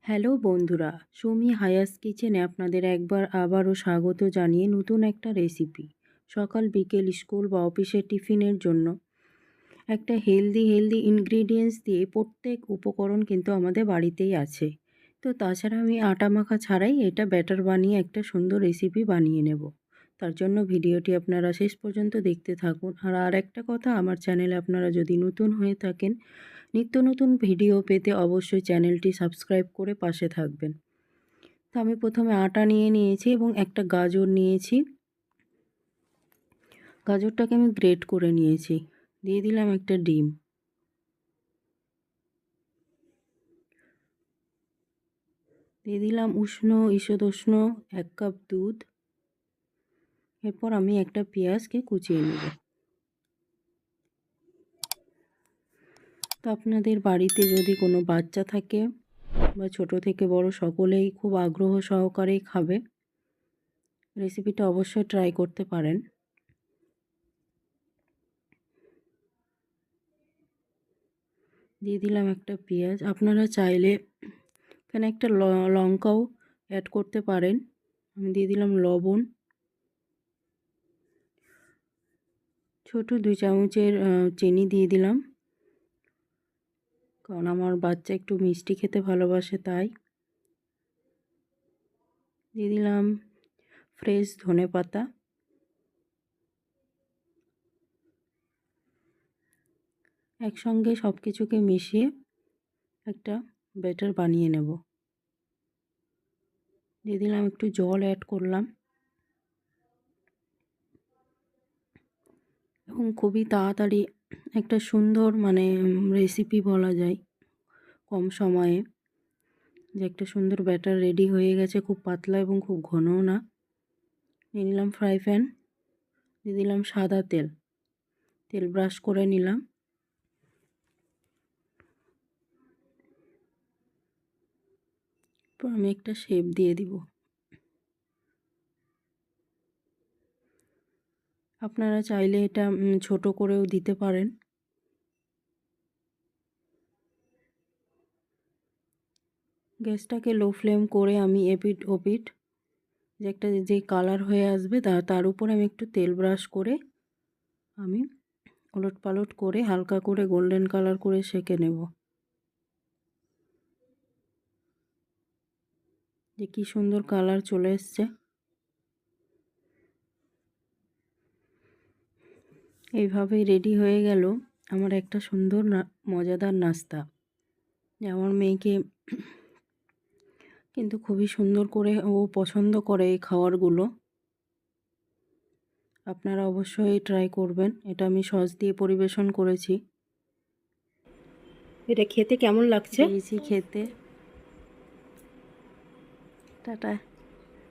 Hello বন্ধুরা, Sumi Hiace কিচেনে আপনাদের একবার আবারও স্বাগত জানিয়ে নতুন একটা রেসিপি। সকাল বিকেল স্কুল বা অফিসের টিফিনের জন্য একটা হেলদি ইনগ্রিডিয়েন্টস দিয়ে প্রত্যেক উপকরণ কিন্তু আমাদের বাড়িতেই আছে। তো তাছাড়া আমি আটা মাখা ছাড়াই এটা ব্যাটার বানিয়ে একটা সুন্দর রেসিপি বানিয়ে নেব। তার জন্য ভিডিওটি আপনারা শেষ পর্যন্ত দেখতে থাকুন। আর একটা কথা, আমার চ্যানেলে আপনারা যদি নতুন হয়ে থাকেন, নিত্য নতুন ভিডিও পেতে অবশ্যই চ্যানেলটি সাবস্ক্রাইব করে পাশে থাকবেন। তো আমি প্রথমে আটা নিয়ে নিয়েছি এবং একটা গাজর নিয়েছি। গাজরটাকে আমি গ্রেট করে নিয়েছি। দিয়ে দিলাম একটা ডিম। দিয়ে দিলাম উষ্ণ ঈষদুষ্ণ 1 কাপ দুধ। এরপর আমি একটা পেঁয়াজকে কুচিয়ে নেব। তো আপনাদের বাড়িতে যদি কোনো বাচ্চা থাকে বা ছোট থেকে বড় সকলেই খুব আগ্রহ সহকারেই খাবে, রেসিপিটা অবশ্যই ট্রাই করতে পারেন। দিয়ে দিলাম একটা পেঁয়াজ। আপনারা চাইলে এখানে একটা লঙ্কাও অ্যাড করতে পারেন। আমি দিয়ে দিলাম লবণ, ছোট 2 চামচের চিনি দিয়ে দিলাম, কারণ আমার বাচ্চা একটু মিষ্টি খেতে ভালোবাসে তাই। দিয়ে দিলাম ফ্রেশ ধনেপাতা। একসঙ্গে সব কিছুকে মিশিয়ে একটা ব্যাটার বানিয়ে নেব। দিয়ে দিলাম একটু জল অ্যাড করলাম এবং খুবই তাড়াতাড়ি একটা সুন্দর রেসিপি বলা যায়, কম সময়ে যে একটা সুন্দর ব্যাটার রেডি হয়ে গেছে। খুব পাতলা এবং খুব ঘনও না। নিয়ে নিলাম ফ্রাই প্যান। দিয়ে দিলাম সাদা তেল। তেল ব্রাশ করে নিলাম। এরপর আমি একটা শেপ দিয়ে দিব। আপনারা চাইলে এটা ছোট করেও দিতে পারেন। গ্যাসটাকে লো ফ্লেম করে আমি এপিঠ ওপিঠ যে কালার হয়ে আসবে তার উপর আমি একটু তেল ব্রাশ করে আমি ওলট পালট করে হালকা করে গোল্ডেন কালার করে সেঁকে নেব। যে কি সুন্দর কালার চলে এসছে। এইভাবেই রেডি হয়ে গেল আমার একটা সুন্দর মজাদার নাস্তা, যে আমার মেয়েকে কিন্তু খুবই সুন্দর করে ও পছন্দ করে এই খাবারগুলো। আপনারা অবশ্যই ট্রাই করবেন। এটা আমি সস দিয়ে পরিবেশন করেছি। এটা খেতে কেমন লাগছে? দিয়েছি খেতে। টাটা।